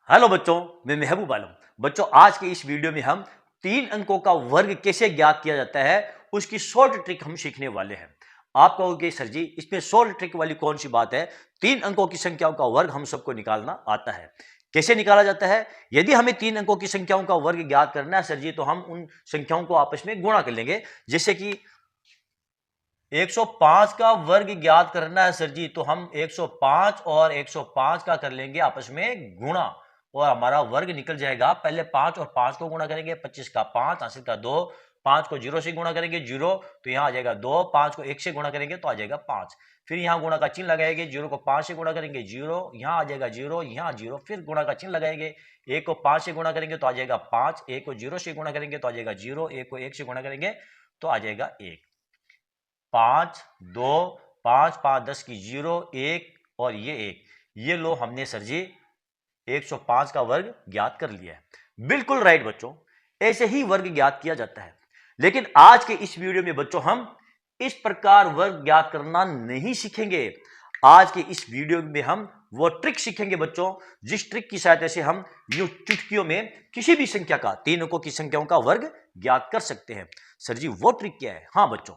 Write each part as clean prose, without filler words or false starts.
Hello बच्चों, मैं महबूब आलम। बच्चों, आज के इस वीडियो में हम 3 अंकों का वर्ग कैसे ज्ञात किया जाता है उसकी शॉर्ट ट्रिक हम सीखने वाले हैं। आप कहोगे सर जी, इसमें शॉर्ट ट्रिक वाली कौन सी बात है? 3 अंकों की संख्याओं का वर्ग हम सबको निकालना आता है। कैसे निकाला जाता है? यदि हमें 3 अंकों की संख्याओं का वर्ग ज्ञात करना है सर जी, तो हम उन संख्याओं को आपस में गुणा कर लेंगे। जैसे कि 105 का वर्ग ज्ञात करना है सर जी, तो हम 105 और 105 का कर लेंगे आपस में गुणा और हमारा वर्ग निकल जाएगा। पहले 5 और 5 को गुणा करेंगे, 25 का 5, हासिल का 2, 5 को 0 से गुणा करेंगे 0, तो यहां आ जाएगा 2, 5 को 1 से गुणा करेंगे तो आ जाएगा 5। फिर यहां गुणा का चिन्ह लगाएंगे, 0 को 5 से गुणा करेंगे 0, यहां आ जाएगा 0, यहां 0, फिर गुणा का चिन्ह लगाएंगे, 1 को 5 से गुणा करेंगे तो आ जाएगा 5, 1 को 0 से गुणा करेंगे तो आ जाएगा 0, 1 को 1 से गुणा करेंगे तो आ जाएगा 1। 5 2 5 5 10 की 0 1 और ये 1, ये लो हमने सर जी 105 का वर्ग ज्ञात कर लिया है। बिल्कुल राइट बच्चों, ऐसे ही वर्ग ज्ञात किया जाता है। लेकिन आज के इस वीडियो में बच्चों हम इस प्रकार वर्ग ज्ञात करना नहीं सीखेंगे। आज के इस वीडियो में हम वो ट्रिक सीखेंगे बच्चों, जिस ट्रिक की सहायता से हम यूं चुटकियों में किसी भी संख्या का, 3 अंकों की संख्याओं का वर्ग ज्ञात कर सकते हैं। सर जी वो ट्रिक क्या है? हाँ बच्चों,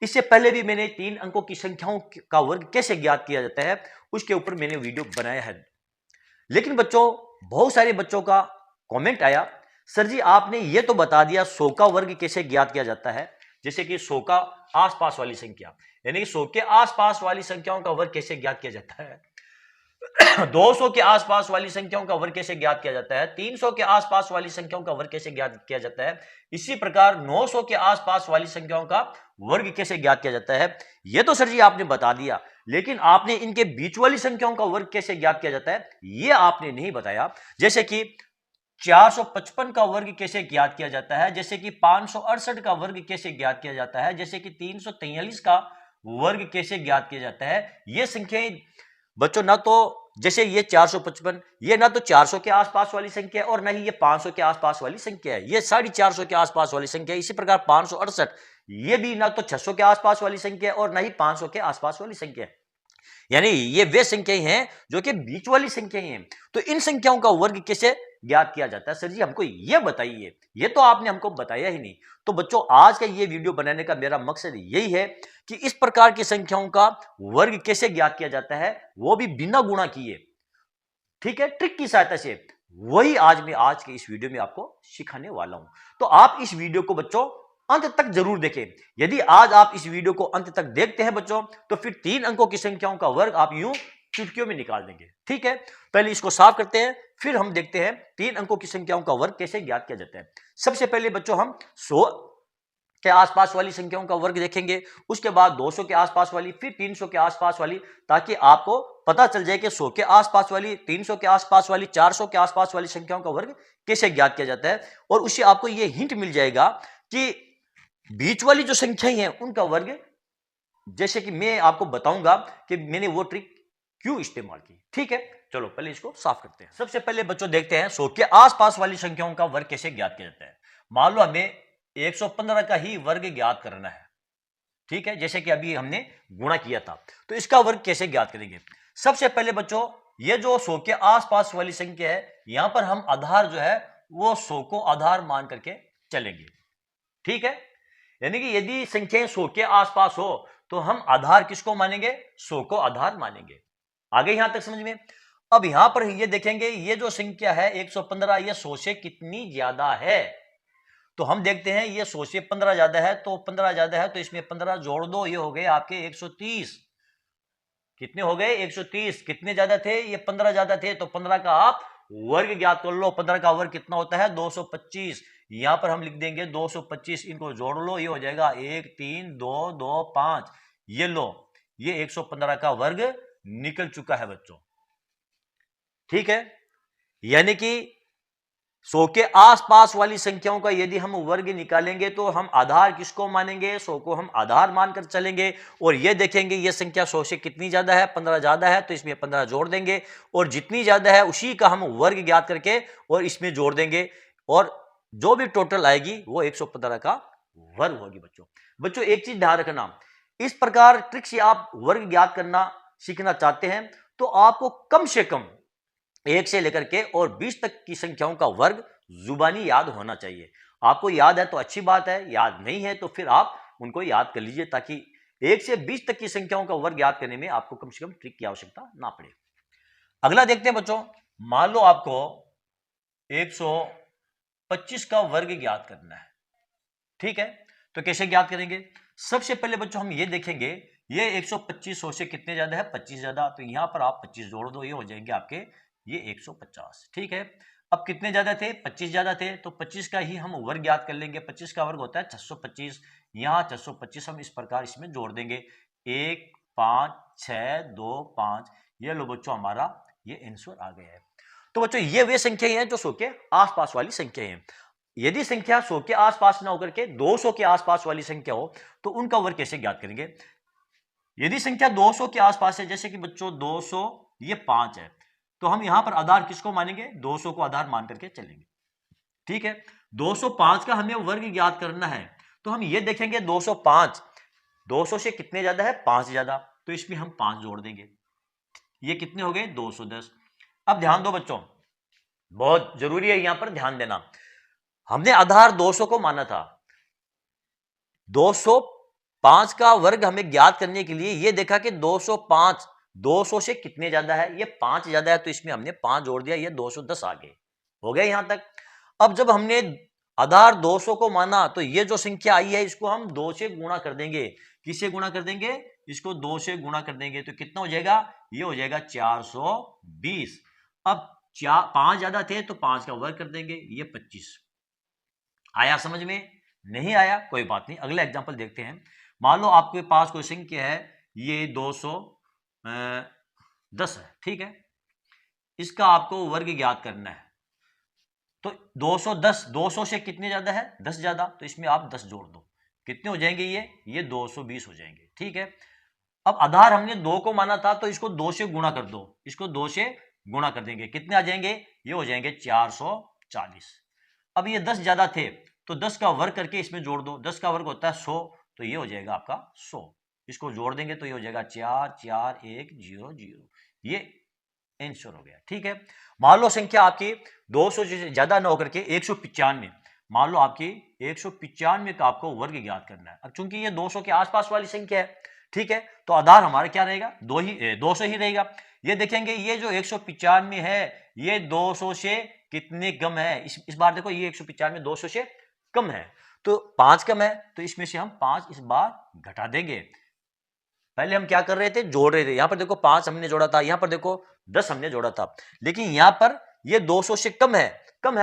इससे पहले भी मैंने 3 अंकों की संख्याओं का वर्ग कैसे ज्ञात किया जाता है उसके ऊपर मैंने वीडियो बनाया है। लेकिन बच्चों, बहुत सारे बच्चों का कमेंट आया, सर जी आपने ये तो बता दिया 100 का वर्ग कैसे ज्ञात किया जाता है, जैसे कि 100 का आसपास वाली संख्या, यानी कि 100 के आसपास वाली संख्याओं का वर्ग कैसे ज्ञात किया जाता है, 200 के आसपास वाली संख्याओं का वर्ग कैसे ज्ञात किया जाता है, 300 के आसपास वाली संख्याओं का वर्ग कैसे ज्ञात किया जाता है, इसी प्रकार 900 के आसपास वाली संख्याओं का वर्ग कैसे ज्ञात किया जाता है। यह तो सर जी आपने बता दिया, लेकिन आपने इनके बीच वाली संख्याओं का वर्ग कैसे ज्ञात किया जाता है यह आपने नहीं बताया। जैसे कि 455 का वर्ग कैसे ज्ञात किया जाता है, जैसे कि 568 का वर्ग कैसे ज्ञात किया जाता है, जैसे कि 343 का वर्ग कैसे ज्ञात किया जाता है। ये संख्याएं बच्चों ना तो जैसे ये 455, ये ना तो 400 के आसपास वाली संख्या है और ना ही ये 500 के आसपास वाली संख्या है, ये 450 के आसपास वाली संख्या है। इसी प्रकार 568 ये भी ना तो 600 के आसपास वाली संख्या है और ना ही 500 के आसपास वाली संख्या है, यानी ये वे संख्याएं हैं जो कि बीच वाली संख्याएं हैं। तो इन संख्याओं का वर्ग कैसे ज्ञात किया जाता है? सर जी हमको ये बताइए, ये तो आपने हमको बताया ही नहीं। तो बच्चों, आज का ये वीडियो बनाने का मेरा मकसद यही है कि इस प्रकार की संख्याओं का वर्ग कैसे ज्ञात किया जाता है, वो भी बिना गुणा किए, ठीक है, ट्रिक की सहायता से। वही आज के इस वीडियो में आपको सिखाने वाला हूं। तो आप इस वीडियो को बच्चों अंत तक जरूर देखें। यदि आज आप इस वीडियो को अंत तक देखते हैं बच्चों, तो फिर 3 अंकों की संख्याओं का वर्ग आप यूं चुटकियों में निकाल देंगे। ठीक है, पहले इसको साफ करते हैं, फिर हम देखते हैं 3 अंकों की संख्याओं का वर्ग कैसे ज्ञात किया जाता है। सबसे पहले बच्चों हम 100 के आसपास वाली संख्याओं का वर्ग देखेंगे, उसके बाद 200 के आसपास वाली, फिर 300 के आसपास वाली, ताकि आपको पता चल जाए कि 100 के आसपास वाली, 300 के आसपास वाली, 400 के आसपास वाली संख्याओं का वर्ग कैसे ज्ञात किया जाता है। और उससे आपको यह हिंट मिल जाएगा कि बीच वाली जो संख्याएं हैं उनका वर्ग, जैसे कि मैं आपको बताऊंगा कि मैंने वो ट्रिक क्यों इस्तेमाल की। ठीक है, चलो पहले इसको साफ करते हैं। सबसे पहले बच्चों देखते हैं 100 के आसपास वाली संख्याओं का वर्ग कैसे ज्ञात किया जाता है। मान लो हमें 115 का ही वर्ग ज्ञात करना है, ठीक है, जैसे कि अभी हमने गुणा किया था, तो इसका वर्ग कैसे ज्ञात करेंगे? सबसे पहले बच्चों, ये जो 100 के आसपास वाली संख्या है, यहां पर हम आधार जो है वो 100 को आधार मान करके चलेंगे। ठीक है, यानी कि यदि संख्याएं 100 के आसपास हो तो हम आधार किसको मानेंगे? 100 को आधार मानेंगे। आगे यहां तक समझ में? अब यहां पर ये देखेंगे, ये जो संख्या है 115, ये 100 से कितनी ज्यादा है। तो हम देखते हैं ये 100 से 15 ज्यादा है, तो 15 ज्यादा है तो इसमें 15 जोड़ दो, ये हो गए आपके 130। कितने हो गए? 130। कितने ज्यादा थे? ये 15 ज्यादा थे, तो 15 का आप वर्ग ज्ञात कर लो। 15 का वर्ग कितना होता है? 225। यहां पर हम लिख देंगे 225, इनको जोड़ लो, ये हो जाएगा 1 3 2 2 5। ये लो, ये 115 का वर्ग निकल चुका है बच्चों। ठीक है, यानी कि 100 के आसपास वाली संख्याओं का यदि हम वर्ग निकालेंगे तो हम आधार किसको मानेंगे? 100 को हम आधार मानकर चलेंगे। और ये देखेंगे ये संख्या 100 से कितनी ज्यादा है? 15 ज्यादा है, तो इसमें 15 जोड़ देंगे, और जितनी ज्यादा है उसी का हम वर्ग ज्ञात करके और इसमें जोड़ देंगे, और जो भी टोटल आएगी वो 115 का वर्ग होगी। बच्चों एक चीज ध्यान रखना, इस प्रकार ट्रिक से आप वर्ग ज्ञात करना सीखना चाहते हैं तो आपको कम से कम 1 से लेकर के और 20 तक की संख्याओं का वर्ग जुबानी याद होना चाहिए। आपको याद है तो अच्छी बात है, याद नहीं है तो फिर आप उनको याद कर लीजिए, ताकि 1 से 20 तक की संख्याओं का वर्ग याद करने में आपको कम से कम ट्रिक की आवश्यकता ना पड़े। अगला देखते हैं बच्चों, मान लो आपको 125 का वर्ग ज्ञात करना है, ठीक है, तो कैसे ज्ञात करेंगे? सबसे पहले बच्चों हम ये देखेंगे, ये 125 100 से कितने ज्यादा है? 25 ज्यादा, तो यहां पर आप 25 जोड़ दो, ये हो जाएंगे आपके ये 150, ठीक है। अब कितने ज्यादा थे? 25 ज्यादा थे, तो 25 का ही हम वर्ग ज्ञात कर लेंगे। 25 का वर्ग होता है 625, यहाँ 625 हम इस प्रकार इसमें जोड़ देंगे, 1 5 6 2 5, ये लो बच्चों हमारा ये आंसर आ गया है। तो बच्चों ये वे संख्या हैं जो 100 के आसपास वाली संख्या हैं। यदि संख्या 100 के आसपास ना होकर के 200 के आसपास वाली संख्या हो तो उनका वर्ग कैसे ज्ञात करेंगे? यदि संख्या 200 के आसपास है, जैसे कि बच्चों 200 ये 5 है, तो हम यहां पर आधार किसको मानेंगे? 200 को आधार मान करके चलेंगे, ठीक है। 205 का हमें वर्ग ज्ञात करना है, तो हम ये देखेंगे 205 200 से कितने ज्यादा है? 5 ज्यादा, तो इसमें हम 5 जोड़ देंगे, ये कितने हो गए? 210। अब ध्यान दो बच्चों, बहुत जरूरी है यहां पर ध्यान देना, हमने आधार 200 को माना था, 205 का वर्ग हमें ज्ञात करने के लिए ये देखा कि 205 200 से कितने ज्यादा है? ये 5 ज्यादा है, तो इसमें हमने 5 जोड़ दिया, ये 210 आ गए, हो गया यहां तक। अब जब हमने आधार 200 को माना तो ये जो संख्या आई है इसको हम 2 से गुणा कर देंगे। किससे गुणा कर देंगे? इसको 2 से गुणा कर देंगे, तो कितना हो जाएगा? ये हो जाएगा 420। अब 5 ज्यादा थे तो 5 का वर्ग कर देंगे, ये 25। आया समझ में? नहीं आया कोई बात नहीं, अगला एग्जांपल देखते हैं। मान लो आपके पास कोई संख्या है, ये 210 है, ठीक है, इसका आपको वर्ग ज्ञात करना है। तो 210 200 से कितने ज्यादा है? 10 ज्यादा, तो इसमें आप 10 जोड़ दो, कितने हो जाएंगे? ये 220 हो जाएंगे, ठीक है। अब आधार हमने 2 को माना था, तो इसको 2 से गुणा कर दो, इसको 2 से गुणा कर देंगे, कितने आ जाएंगे? ये हो जाएंगे 440। अब ये 10 ज्यादा थे, तो 10 का वर्ग करके इसमें जोड़ दो, 10 का वर्ग होता है 100, तो ये हो जाएगा आपका 100, इसको जोड़ देंगे तो ये हो जाएगा 44100, ये आंसर हो गया, ठीक है। मान लो संख्या आपकी 200 से ज्यादा ना होकर के 195, मान लो आपकी 195 का आपको वर्ग ज्ञात करना है। अब चूंकि ये 200 के आसपास वाली संख्या है, ठीक है, तो आधार हमारा क्या रहेगा? 200 ही रहेगा। ये देखेंगे ये जो 195 है ये 200 से कितने कम है? इस बार देखो ये 195 200 से कम है, तो 5 कम है, तो इसमें से हम 5 इस बार घटा देंगे। पहले हम क्या कर रहे थे? जोड़ रहे थे, यहां पर देखो 5 हमने जोड़ा था, यहां पर देखो 10 हमने जोड़ा था, लेकिन यहां पर ये 200 से कम है,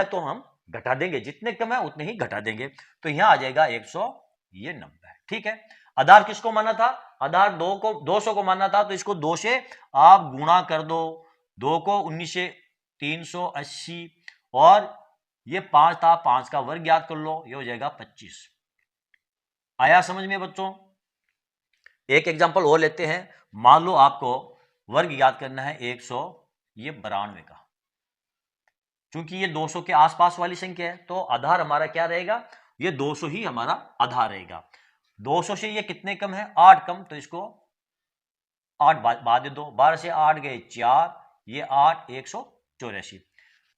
तो हम घटा देंगे, जितने कम है उतने ही घटा देंगे, तो यहां आ जाएगा 190, ठीक है। आधार किसको माना था? आधार 200 को माना था, तो इसको 2 से आप गुणा कर दो, 2 को 19 से 380, और ये 5 था, 5 का वर्ग ज्ञात कर लो, ये हो जाएगा 25। आया समझ में बच्चों? एक एग्जांपल और लेते हैं। मान लो आपको वर्ग याद करना है 192 का, क्योंकि ये 200 के आसपास वाली संख्या है, तो आधार हमारा क्या रहेगा? ये 200 ही हमारा आधार रहेगा। 200 से ये कितने कम है? 8 कम, तो इसको 8 बाद दे दो, 12 से 8 गए 4, ये 8 184।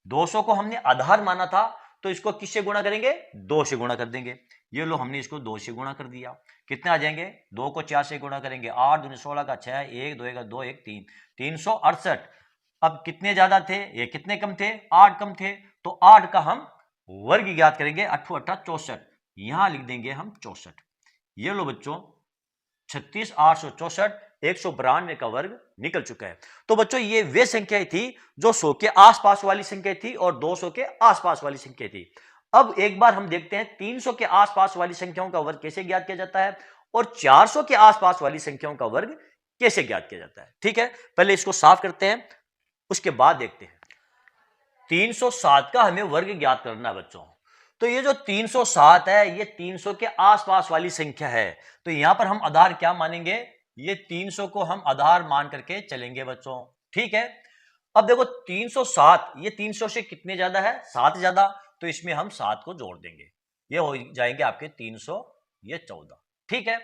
200 को हमने आधार माना था, तो इसको किससे गुणा करेंगे? 2 से गुणा कर देंगे, ये लो हमने इसको 2 से गुणा कर दिया, कितने आ जाएंगे? 2 को 4 से गुणा करेंगे, 8 दूनी 16 का 6, 1 2 का 2 1 3, 368। अब कितने ज्यादा थे? ये कितने कम थे? 8 कम थे, तो 8 का हम वर्ग ज्ञात करेंगे, 8 8 64, यहां लिख देंगे हम 64। ये लो बच्चों 36 864, 192 का वर्ग निकल चुका है। तो बच्चों ये वे संख्याएं थी जो 100 के आसपास वाली संख्या थी और 200 के आसपास वाली संख्या थी। अब एक बार हम देखते हैं 300 के आसपास वाली संख्याओं का वर्ग कैसे ज्ञात किया जाता है और 400 के आसपास वाली संख्याओं का वर्ग कैसे ज्ञात किया जाता है। ठीक है, पहले इसको साफ करते हैं, उसके बाद देखते हैं। 307 का हमें वर्ग ज्ञात करना है बच्चों। तो ये जो 307 है ये 300 के आसपास वाली संख्या है, तो यहां पर हम आधार क्या मानेंगे? ये 300 को हम आधार मान करके चलेंगे बच्चों। ठीक है, अब देखो 307 ये 300 से कितने ज्यादा है? 7 ज्यादा, तो इसमें हम 7 को जोड़ देंगे, ये हो जाएंगे आपके 300 ये 14। ठीक है,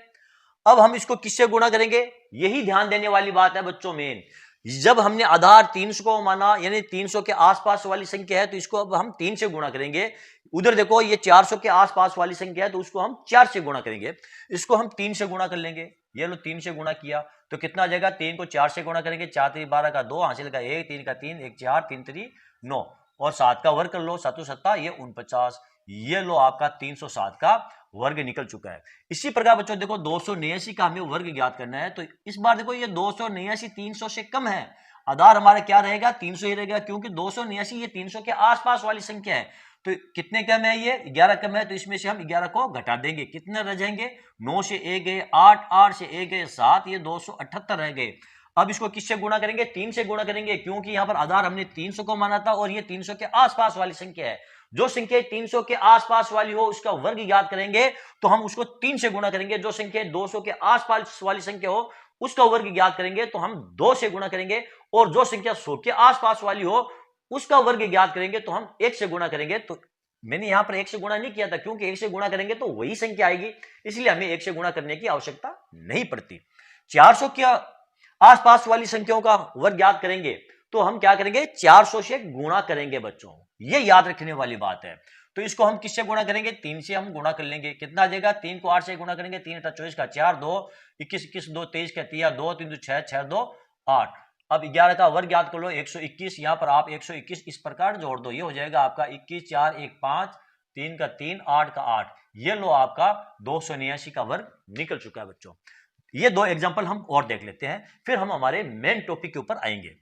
अब हम इसको किससे गुणा करेंगे? यही ध्यान देने वाली बात है बच्चों मेन। जब हमने आधार 300 को माना, यानी 300 के आसपास वाली संख्या है, तो इसको अब हम 3 से गुणा करेंगे। उधर देखो ये 400 के आसपास वाली संख्या है, तो उसको हम 4 से गुणा करेंगे। इसको हम 3 से गुणा कर लेंगे। ये लो 3 से गुणा किया तो कितना आ जाएगा, 3 को 4 से गुणा करेंगे, 4 3 12 का 2, हासिल का 1, 3 का 3, 1 4, 3 3 9, और 7 का वर्ग कर लो, 7 7 ये 49। ये लो आपका 307 का वर्ग निकल चुका है। इसी प्रकार बच्चों देखो 289 का हमें वर्ग ज्ञात करना है, तो इस बार देखो ये 289 300 से कम है। आधार हमारा क्या रहेगा, 300 ही रहेगा, क्योंकि 289 ये 300 के आसपास वाली संख्या है। तो कितने कम है, ये 11 कम है, तो इसमें से हम 11 को घटा देंगे। कितने रह जाएंगे, 9 से 1 गए 8, 8 से 1 गए 7, ये 278 रह गए। अब इसको किससे गुणा करेंगे, 3 से गुणा करेंगे, क्योंकि यहां पर आधार हमने 300 को माना था और ये 300 के आसपास वाली संख्या है। जो संख्या 300 के आसपास वाली हो उसका वर्ग ज्ञात करेंगे, तो हम उसको 3 से गुणा करेंगे। जो संख्या 200 के आसपास वाली संख्या हो उसका वर्ग ज्ञात करेंगे, तो हम 2 से गुणा करेंगे। और जो संख्या 100 के आसपास वाली हो उसका वर्ग ज्ञात करेंगे, तो हम 1 से गुणा करेंगे। तो मैंने यहां पर 1 से गुणा नहीं किया था, क्योंकि 1 से गुणा करेंगे तो वही संख्या आएगी, इसलिए हमें 1 से गुणा करने की आवश्यकता नहीं पड़ती। 400 के आसपास वाली संख्याओं का वर्ग ज्ञात करेंगे, तो हम क्या करेंगे, 400 से गुणा करेंगे बच्चों, ये याद रखने वाली बात है। तो इसको हम किससे गुणा करेंगे, 3 से हम गुणा कर लेंगे। कितना आ जाएगा, 3 को 8 से गुणा करेंगे, 3 8 24 का 4, 2 21 21 2 23 का 3 2 3 2 6 6 2 8। अब 11 का वर्ग याद कर लो, 121। यहां पर आप 121 इस प्रकार जोड़ दो, ये हो जाएगा आपका 21 4 1 5 3 का 3 8 का 8। ये लो आपका 289 का वर्ग निकल चुका है बच्चों। ये 2 एग्जांपल हम और देख लेते हैं, फिर हम हमारे मेन टॉपिक के ऊपर आएंगे।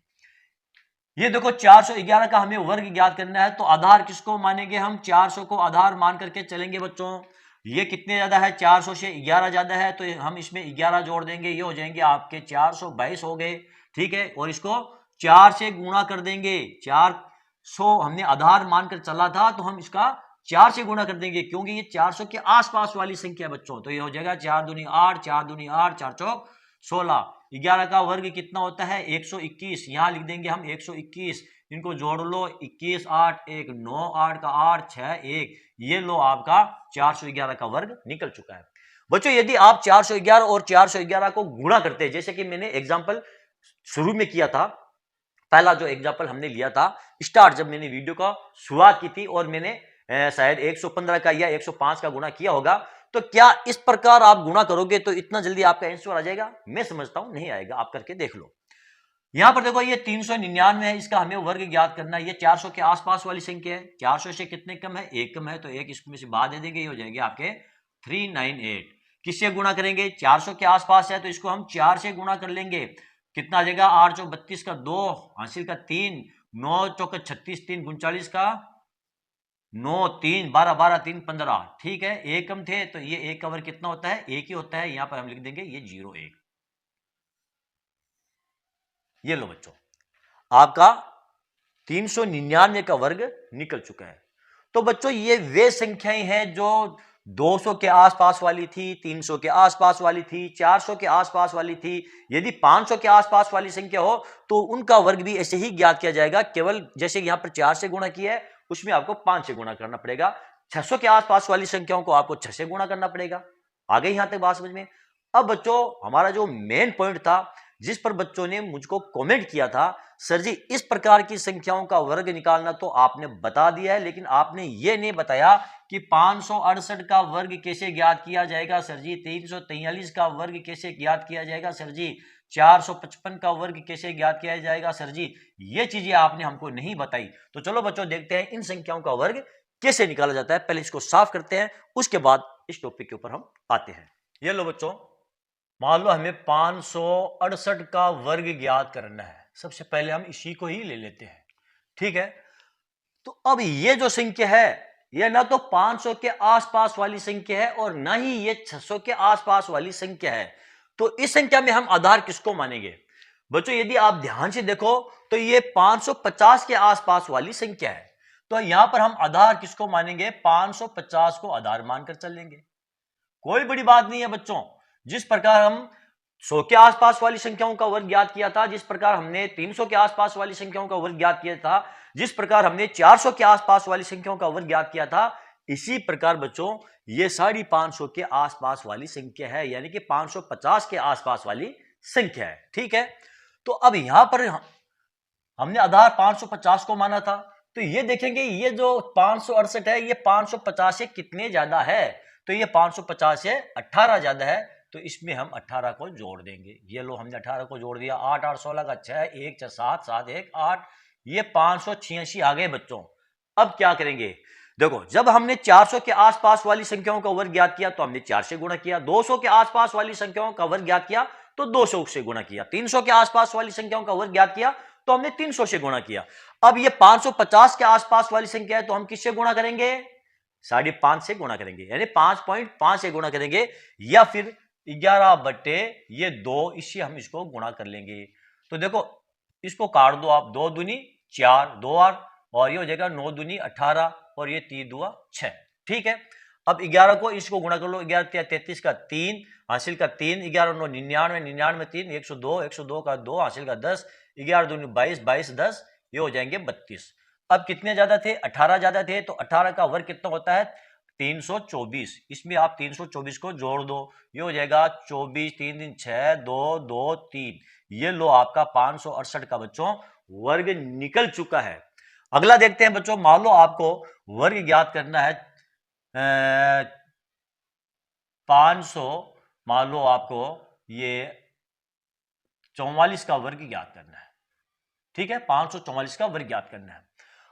ये देखो 411 का हमें वर्ग ज्ञात करना है, तो आधार किसको मानेंगे हम, 400 को आधार मान करके चलेंगे बच्चों। ये कितने ज्यादा है, 400 से 11 ज्यादा है, तो हम इसमें 11 जोड़ देंगे, ये हो जाएंगे आपके 422 हो गए, ठीक है। और इसको 4 से गुणा कर देंगे। 400 हमने आधार मानकर चला था, तो हम इसका 4 से गुणा कर देंगे, क्योंकि ये 400 के आसपास वाली संख्या बच्चों। तो ये हो जाएगा 4 दूनी 8, 4 दूनी 8, 4 चौक 16। 11 का वर्ग कितना होता है, 121। यहां लिख देंगे हम 121, इनको जोड़ लो, 21 8 1 9 8 का 8 6 1। ये लो आपका 411 का वर्ग निकल चुका है बच्चों। यदि आप 411 और 411 को गुणा करते हैं, जैसे कि मैंने एग्जांपल शुरू में किया था, पहला जो एग्जांपल हमने लिया था स्टार्ट, जब मैंने वीडियो का शुरुआत की थी, और मैंने शायद 115 का या 105 का गुणा किया होगा, तो क्या इस प्रकार आप गुणा करोगे तो इतना जल्दी आपका आंसर आ जाएगा? मैं समझता हूं नहीं आएगा, आप करके देख लो। यहां पर देखो ये 399 है, इसका हमें वर्ग ज्ञात करना है। ये 400 के आसपास वाली संख्या है, 400 से कितने कम है, 1 कम है, तो 1 इसमें से बाद दे देंगे, ये हो जाएंगे आपके 398। किससे गुणा करेंगे, 400 के आसपास है, तो इसको हम 4 से गुणा कर लेंगे। कितना आ जाएगा, 8 चौक 32 का 2, हासिल का 3, 9 चौक 36 3 39 का 9 3 12 12 3 15, ठीक है। 1 कम थे, तो ये 1 का वर्ग कितना होता है, 1 ही होता है। यहां पर हम लिख देंगे ये 01। ये लो बच्चों, आपका 399 का वर्ग निकल चुका है। तो बच्चों ये वे संख्याएं हैं जो 200 के आसपास वाली थी, 300 के आसपास वाली थी, 400 के आसपास वाली थी। यदि 500 के आसपास वाली संख्या हो तो उनका वर्ग भी ऐसे ही ज्ञात किया जाएगा, केवल जैसे यहां पर 4 से गुणा किया है, उसमें आपको 5 से गुणा करना पड़ेगा। 600 के आसपास वाली संख्याओं को आपको 6 से गुणा करना पड़ेगा। आ गई यहां तक बात समझ में? अब बच्चों हमारा जो मेन पॉइंट था, जिस पर बच्चों ने मुझको कमेंट किया था, सर जी इस प्रकार की संख्याओं का वर्ग निकालना तो आपने बता दिया है, लेकिन आपने ये नहीं बताया कि 568 का वर्ग कैसे ज्ञात किया जाएगा सर जी, 343 का वर्ग कैसे ज्ञात किया जाएगा सर जी, 455 का वर्ग कैसे ज्ञात किया जाएगा सर जी। ये चीजें आपने हमको नहीं बताई। तो चलो बच्चों देखते हैं इन संख्याओं का वर्ग कैसे निकाला जाता है। पहले इसको साफ करते हैं, उसके बाद इस टॉपिक के ऊपर हम आते हैं। ये लो बच्चों, मान लो हमें 568 का वर्ग ज्ञात करना है। सबसे पहले हम इसी को ही ले लेते हैं, ठीक है। तो अब ये जो संख्या है, ये ना तो 500 के आसपास वाली संख्या है और ना ही ये 600 के आसपास वाली संख्या है। तो इस संख्या में हम आधार किसको मानेंगे? बच्चों यदि आप ध्यान से देखो तो ये 550 के आसपास वाली संख्या है, तो यहां पर हम आधार किसको मानेंगे? 550 को आधार मानकर चलेंगे। कोई बड़ी बात नहीं है बच्चों। जिस प्रकार हम 100 के आसपास वाली संख्याओं का वर्ग ज्ञात किया था, जिस प्रकार हमने 300 के आसपास वाली संख्याओं का वर्ग ज्ञात किया था, जिस प्रकार हमने 400 के आसपास वाली संख्याओं का वर्ग ज्ञात किया था, इसी प्रकार बच्चों ये सारी 500 के आसपास वाली संख्या है, यानी कि 550 के आसपास वाली संख्या है, ठीक है। तो अब यहां पर हमने आधार 550 को माना था, तो ये देखेंगे ये जो 568 है ये 550 से कितने ज्यादा है, तो ये 550 से 18 ज्यादा है, तो इसमें हम 18 को जोड़ देंगे। ये लो हमने 18 को जोड़ दिया, 8 8 16 का 6, 1 6 7 7 1 8, ये 586 आ गए बच्चों। अब क्या करेंगे, देखो जब हमने 400 के आसपास वाली संख्याओं का वर्ग ज्ञात किया तो हमने 4 से गुणा किया, 200 के आसपास वाली संख्याओं का वर्ग ज्ञात किया तो 200 से गुणा किया, 300 के आसपास वाली संख्याओं का वर्ग ज्ञात किया तो हमने 300 से गुणा किया। अब ये 550 के आसपास वाली संख्या है तो हम किससे गुणा करेंगे, 5.5 से गुणा करेंगे, यानी 5.5 से गुणा करेंगे, या फिर 11 बटे ये 2, इससे हम इसको गुणा कर लेंगे। तो देखो इसको काट दो आप, 2 दूनी 4, 2 8, और ये हो जाएगा 9 दूनी 18, और ये 3 दुआ 6। ठीक है, अब 11 को इसको गुणा कर लो, 11 33 का 3, हासिल का 3, 11 9 99, 99 3, 102, 102 का 2, हासिल का 10, 11 दूनी 22, 22 10, ये हो जाएंगे 32। अब कितने ज्यादा थे, 18 ज्यादा थे, तो 18 का वर्ग कितना होता है, 324। इसमें आप 324 को जोड़ दो, ये हो जाएगा 24, 3 दिन 6, 2 2 3, ये लो आपका 568 का बच्चों वर्ग निकल चुका है। अगला देखते हैं बच्चों, मान लो आपको वर्ग ज्ञात करना है 500, मान लो आपको ये 44 का वर्ग ज्ञात करना है। ठीक है, 544 का वर्ग ज्ञात करना है।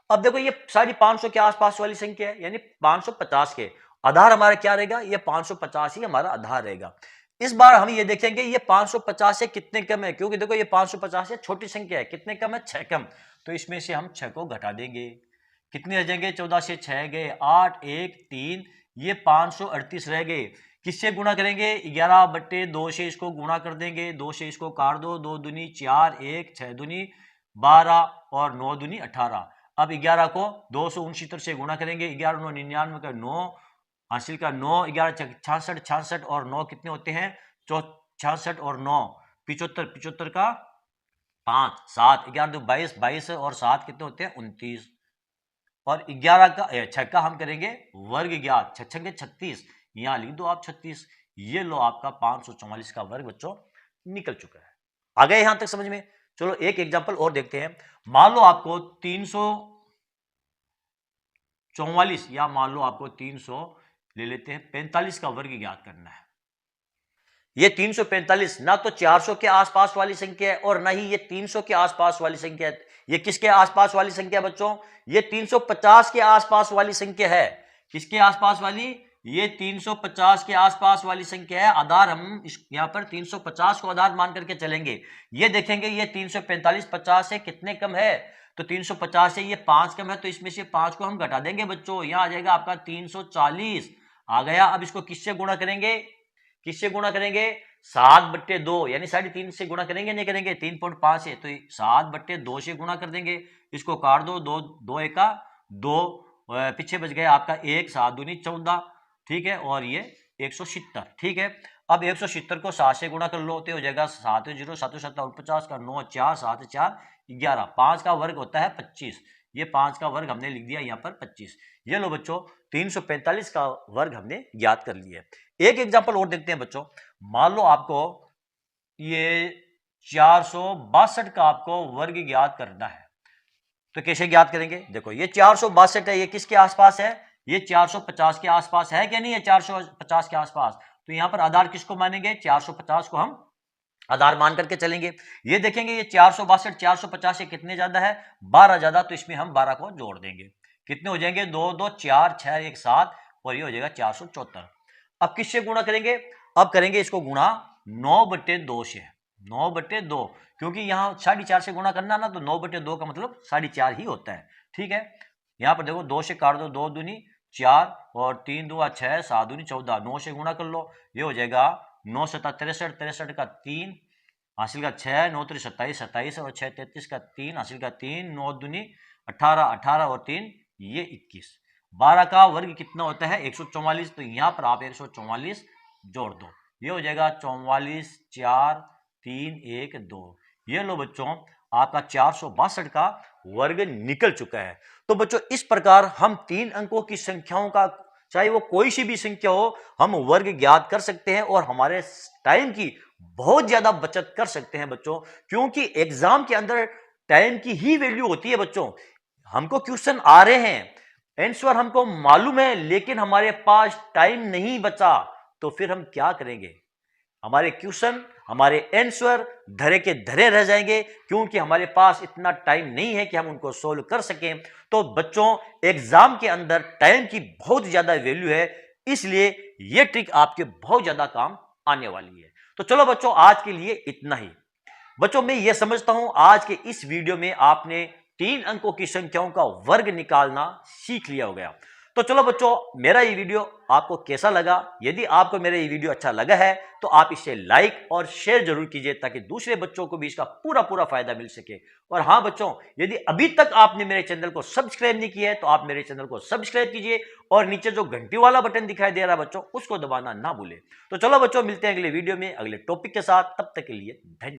अब देखो ये सारी 500 के आसपास वाली संख्या है, यानी 550 के आधार हमारा क्या रहेगा, ये 550 ही हमारा आधार रहेगा। इस बार हम ये देखेंगे ये 550 से कितने कम है, क्योंकि देखो ये 550 से छोटी संख्या है, कितने कम है, 6 कम, तो इसमें से हम 6 को घटा देंगे, कितने रह जाएंगे, 14 से 6 गए 8, 1 3, ये 538 रह गए। किससे गुणा करेंगे, 11 बट्टे 2 से इसको गुणा कर देंगे, 2 से इसको काट दो, 2 दूनी 4, 1 6 दूनी 12, और 9 दूनी 18। अब 11 को 269 से गुणा करेंगे, 11 9 99 का 9, हासिल का 9, 11 66 66, और 9 कितने होते हैं, 66, और 9 75, 75 का 5 7, 11 2 22, 22, और 7 कितने होते हैं, 29, और 11 का 6 का हम करेंगे वर्ग ज्ञात, 6 6 36, यहां लिख दो आप 36, ये लो आपका 544 का वर्ग बच्चों निकल चुका है। आ गए यहां तक समझ में। चलो एक एग्जांपल और देखते हैं, मान लो आपको 344, या मान लो आपको 300 ले लेते हैं 45 का वर्ग ज्ञात करना है। ये 345 ना तो 400 के आसपास वाली संख्या है और ना ही ये 300 के आसपास वाली संख्या है। ये किसके आसपास वाली संख्या है बच्चों, ये 350 के आसपास वाली संख्या है। किसके आसपास वाली, ये 350 के आसपास वाली संख्या है। आधार हम यहां पर 350 को आधार मान करके चलेंगे। ये देखेंगे ये 345 50 से कितने कम है, तो 350 से ये 5 कम है, तो इसमें से 5 को हम घटा देंगे बच्चों, यहां आ जाएगा आपका 340 आ गया। अब इसको किससे गुणा करेंगे, किससे गुणा करेंगे, 7/2, यानी 3.5 से गुणा करेंगे, नहीं करेंगे 3.5 से, तो 7/2 से गुणा कर देंगे। इसको काट दो, 2 2 1 2, पीछे बच गया आपका 1, 7 दूनी 14, ठीक है, और ये 170। ठीक है, अब 170 को 7 से गुणा कर लो तो हो जाएगा 7 0 7 7 49 का 9 4 7 4 11, 5 का वर्ग होता है 25, ये 5 का वर्ग हमने लिख दिया यहाँ पर 25। ये लो बच्चों 345 का वर्ग हमने ज्ञात कर लिया। एक एग्जांपल और देखते हैं बच्चों, मान लो आपको ये 462 का आपको वर्ग ज्ञात करना है, तो कैसे ज्ञात करेंगे, देखो ये 462 है, ये किसके आसपास है, ये 450 के आसपास है क्या नहीं है, 450 के आसपास, तो यहां पर आधार किसको मानेंगे, 450 को हम आधार मान करके चलेंगे। ये देखेंगे ये 462 450 से कितने ज्यादा है, 12 ज्यादा, तो इसमें हम 12 को जोड़ देंगे, कितने हो जाएंगे, 2 2 4 6 1 7, और ये हो जाएगा 474। अब किससे गुणा करेंगे, अब करेंगे इसको गुणा 9/2 से, 9/2, क्योंकि यहां 4.5 से गुणा करना ना, तो 9/2 का मतलब 4.5 ही होता है। ठीक है, यहां पर देखो 2 से काट दो, 2 दूनी 4, और 3 2 6 7 दूनी 14, 9 से गुणा कर लो, ये हो जाएगा 9 7 63, 63 का 3, हासिल का 6, 9 3 27 27, और 6 33 का 3, हासिल का 3, 9 दूनी 18 18, और 3 ये 21। 12 का वर्ग कितना होता है, 144, तो यहां पर आप 144 जोड़ दो, ये हो जाएगा 44 4 3 1 2। ये लो बच्चों आपका 462 का वर्ग निकल चुका है। तो बच्चों इस प्रकार हम 3 अंकों की संख्याओं का चाहे वो कोई सी भी संख्या हो, हम वर्ग ज्ञात कर सकते हैं और हमारे टाइम की बहुत ज्यादा बचत कर सकते हैं बच्चों, क्योंकि एग्जाम के अंदर टाइम की ही वैल्यू होती है बच्चों। हमको क्वेश्चन आ रहे हैं, आंसर हमको मालूम है, लेकिन हमारे पास टाइम नहीं बचा, तो फिर हम क्या करेंगे? हमारे क्वेश्चन, हमारे आंसर धरे के धरे रह जाएंगे, क्योंकि हमारे पास इतना टाइम नहीं है कि हम उनको सोल्व कर सकें। तो बच्चों, एग्जाम के अंदर टाइम की बहुत ज्यादा वैल्यू है, इसलिए यह ट्रिक आपके बहुत ज्यादा काम आने वाली है। तो चलो बच्चों, आज के लिए इतना ही। बच्चों, मैं यह समझता हूं आज के इस वीडियो में आपने 3 अंकों की संख्याओं का वर्ग निकालना सीख लिया हो गया। तो चलो बच्चों, मेरा ये वीडियो आपको कैसा लगा? यदि आपको मेरा ये वीडियो अच्छा लगा है तो आप इसे लाइक और शेयर जरूर कीजिए, ताकि दूसरे बच्चों को भी इसका पूरा पूरा फायदा मिल सके। और हां बच्चों, यदि अभी तक आपने मेरे चैनल को सब्सक्राइब नहीं किया है तो आप मेरे चैनल को सब्सक्राइब कीजिए और नीचे जो घंटी वाला बटन दिखाई दे रहा है बच्चों, उसको दबाना ना भूलें। तो चलो बच्चों, मिलते हैं अगले वीडियो में अगले टॉपिक के साथ। तब तक के लिए धन्यवाद।